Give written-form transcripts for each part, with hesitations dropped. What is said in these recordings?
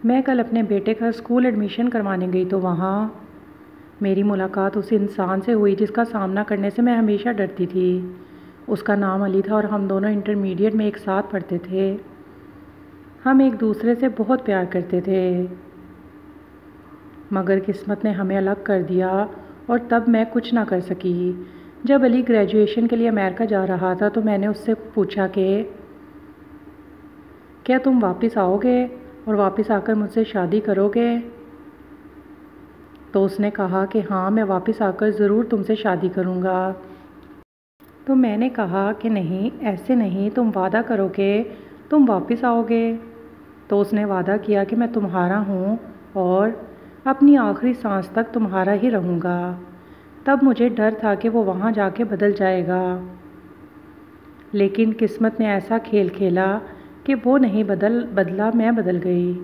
میں کل اپنے بیٹے کا اسکول ایڈمیشن کروانے گئی تو وہاں میری ملاقات اس انسان سے ہوئی جس کا سامنا کرنے سے میں ہمیشہ ڈرتی تھی۔ اس کا نام علی تھا اور ہم دونوں انٹرمیڈیٹ میں ایک ساتھ پڑھتے تھے۔ ہم ایک دوسرے سے بہت پیار کرتے تھے، مگر قسمت نے ہمیں الگ کر دیا اور تب میں کچھ نہ کر سکی۔ جب علی گریجویشن کے لیے امریکہ جا رہا تھا تو میں نے اس سے پوچھا کہ کیا تم واپس آؤ گے اور واپس آ کر مجھ سے شادی کرو گے؟ تو اس نے کہا کہ ہاں، میں واپس آ کر ضرور تم سے شادی کروں گا۔ تو میں نے کہا کہ نہیں، ایسے نہیں، تم وعدہ کرو کہ تم واپس آؤ گے۔ تو اس نے وعدہ کیا کہ میں تمہارا ہوں اور اپنی آخری سانس تک تمہارا ہی رہوں گا۔ تب مجھے ڈر تھا کہ وہ وہاں جا کے بدل جائے گا، لیکن قسمت نے ایسا کھیل کھیلا کہ وہ نہیں بدلا، میں بدل گئی۔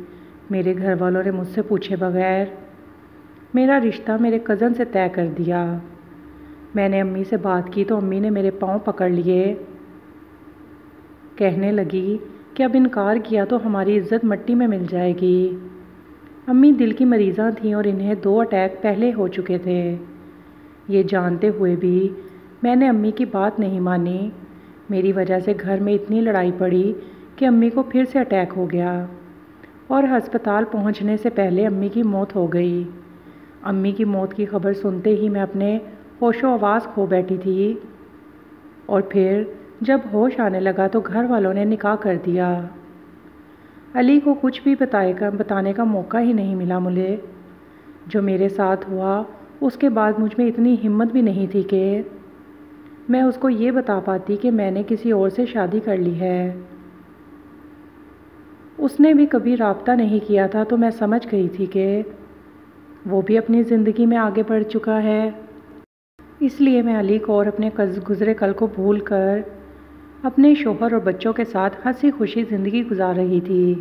میرے گھر والوں نے مجھ سے پوچھے بغیر میرا رشتہ میرے کزن سے طے کر دیا۔ میں نے امی سے بات کی تو امی نے میرے پاؤں پکڑ لیے، کہنے لگی کہ اب انکار کیا تو ہماری عزت مٹی میں مل جائے گی۔ امی دل کی مریضاں تھیں اور انہیں 2 اٹیک پہلے ہو چکے تھے۔ یہ جانتے ہوئے بھی میں نے امی کی بات نہیں مانی۔ میری وجہ سے گھر میں اتنی لڑائی پڑی کہ امی کو پھر سے اٹیک ہو گیا اور ہسپتال پہنچنے سے پہلے امی کی موت ہو گئی۔ امی کی موت کی خبر سنتے ہی میں اپنے ہوش و آواز کھو بیٹھی تھی، اور پھر جب ہوش آنے لگا تو گھر والوں نے نکاح کر دیا۔ علی کو کچھ بھی بتانے کا موقع ہی نہیں ملا مجھے۔ جو میرے ساتھ ہوا اس کے بعد مجھ میں اتنی ہمت بھی نہیں تھی کہ میں اس کو یہ بتا پاتی کہ میں نے کسی اور سے شادی کر لی ہے۔ اس نے بھی کبھی رابطہ نہیں کیا تھا تو میں سمجھ گئی تھی کہ وہ بھی اپنی زندگی میں آگے بڑھ چکا ہے۔ اس لیے میں علی کو اور اپنے گزرے کل کو بھول کر اپنے شوہر اور بچوں کے ساتھ ہنسی خوشی زندگی گزار رہی تھی۔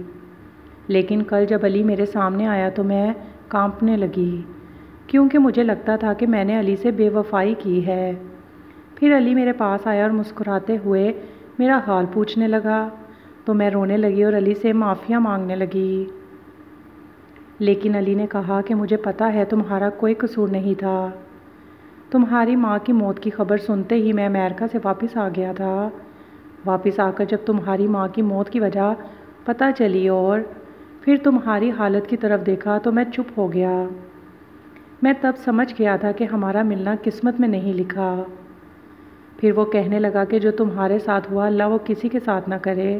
لیکن کل جب علی میرے سامنے آیا تو میں کانپنے لگی، کیونکہ مجھے لگتا تھا کہ میں نے علی سے بے وفائی کی ہے۔ پھر علی میرے پاس آیا اور مسکراتے ہوئے میرا حال پوچھنے لگا تو میں رونے لگی اور علی سے معافیاں مانگنے لگی۔ لیکن علی نے کہا کہ مجھے پتہ ہے تمہارا کوئی قصور نہیں تھا۔ تمہاری ماں کی موت کی خبر سنتے ہی میں امریکہ سے واپس آ گیا تھا۔ واپس آ کر جب تمہاری ماں کی موت کی وجہ پتہ چلی اور پھر تمہاری حالت کی طرف دیکھا تو میں چپ ہو گیا۔ میں تب سمجھ گیا تھا کہ ہمارا ملنا قسمت میں نہیں لکھا۔ پھر وہ کہنے لگا کہ جو تمہارے ساتھ ہوا اللہ وہ کسی کے ساتھ نہ کرے۔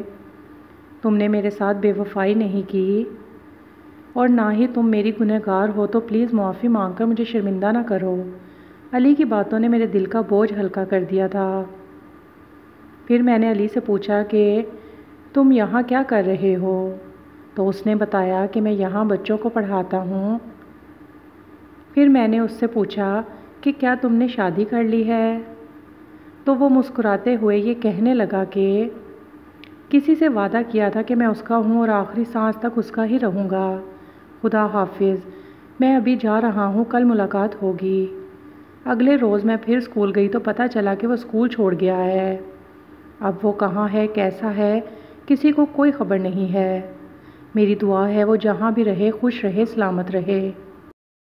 تم نے میرے ساتھ بے وفائی نہیں کی اور نہ ہی تم میری گنہگار ہو، تو پلیز معافی مانگ کر مجھے شرمندہ نہ کرو۔ علی کی باتوں نے میرے دل کا بوجھ ہلکا کر دیا تھا۔ پھر میں نے علی سے پوچھا کہ تم یہاں کیا کر رہے ہو؟ تو اس نے بتایا کہ میں یہاں بچوں کو پڑھاتا ہوں۔ پھر میں نے اس سے پوچھا کہ کیا تم نے شادی کر لی ہے؟ تو وہ مسکراتے ہوئے یہ کہنے لگا کہ کسی سے وعدہ کیا تھا کہ میں اس کا ہوں اور آخری سانس تک اس کا ہی رہوں گا۔ خدا حافظ، میں ابھی جا رہا ہوں، کل ملاقات ہوگی۔ اگلے روز میں پھر اسکول گئی تو پتہ چلا کہ وہ اسکول چھوڑ گیا ہے۔ اب وہ کہاں ہے، کیسا ہے، کسی کو کوئی خبر نہیں ہے۔ میری دعا ہے وہ جہاں بھی رہے خوش رہے، سلامت رہے۔